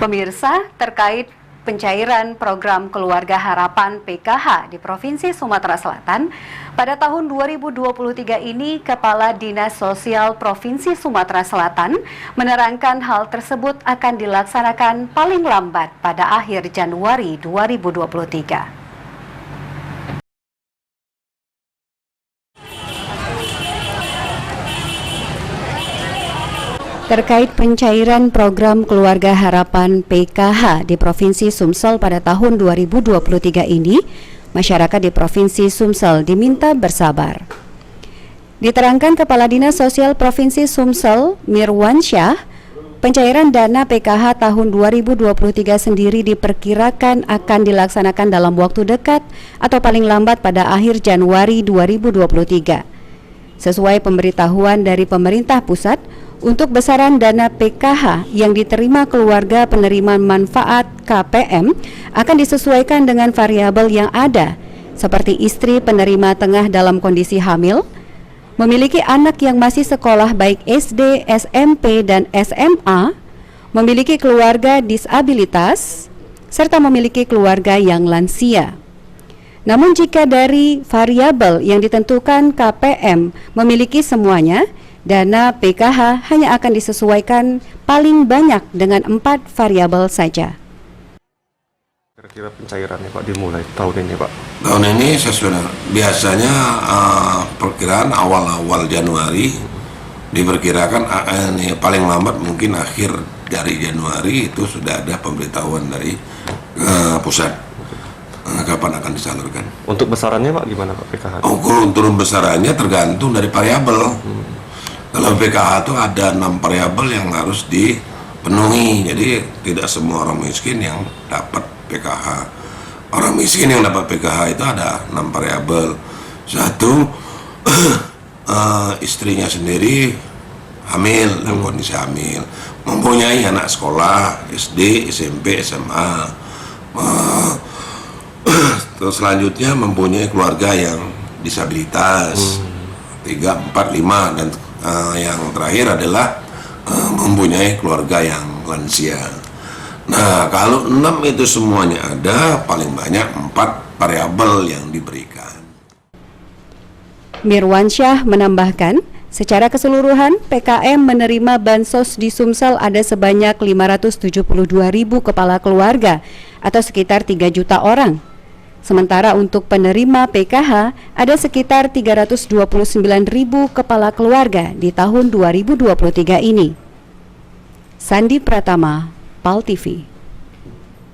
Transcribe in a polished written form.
Pemirsa, terkait pencairan program Keluarga Harapan PKH di Provinsi Sumatera Selatan, pada tahun 2023 ini Kepala Dinas Sosial Provinsi Sumatera Selatan menerangkan hal tersebut akan dilaksanakan paling lambat pada akhir Januari 2023. Terkait pencairan program Keluarga Harapan PKH di Provinsi Sumsel pada tahun 2023 ini, masyarakat di Provinsi Sumsel diminta bersabar. Diterangkan Kepala Dinas Sosial Provinsi Sumsel, Mirwansyah, pencairan dana PKH tahun 2023 sendiri diperkirakan akan dilaksanakan dalam waktu dekat atau paling lambat pada akhir Januari 2023. Sesuai pemberitahuan dari pemerintah pusat, untuk besaran dana PKH yang diterima keluarga penerima manfaat KPM akan disesuaikan dengan variabel yang ada, seperti istri penerima tengah dalam kondisi hamil, memiliki anak yang masih sekolah baik SD, SMP, dan SMA, memiliki keluarga disabilitas, serta memiliki keluarga yang lansia. Namun jika dari variabel yang ditentukan KPM memiliki semuanya, dana PKH hanya akan disesuaikan paling banyak dengan 4 variabel saja. Kira-kira pencairannya Pak dimulai tahun ini Pak? Tahun ini biasanya perkiraan awal-awal Januari diperkirakan ini paling lambat mungkin akhir dari Januari itu sudah ada pemberitahuan dari pusat kapan akan disalurkan. Untuk besarannya Pak gimana Pak PKH? Untuk besarannya tergantung dari variabel. Kalau PKH itu ada 6 variabel yang harus dipenuhi, jadi tidak semua orang miskin yang dapat PKH. Orang miskin yang dapat PKH itu ada 6 variabel. Satu, istrinya sendiri hamil, dalam kondisi hamil, mempunyai anak sekolah SD, SMP, SMA. Terus selanjutnya mempunyai keluarga yang disabilitas 3, 4, 5, dan yang terakhir adalah mempunyai keluarga yang lansia. Nah, kalau 6 itu semuanya ada, paling banyak 4 variabel yang diberikan. Mirwansyah menambahkan, secara keseluruhan PKM menerima bansos di Sumsel ada sebanyak 572.000 kepala keluarga atau sekitar 3 juta orang. Sementara untuk penerima PKH ada sekitar 329.000 kepala keluarga di tahun 2023 ini. Sandi Pratama, PAL TV.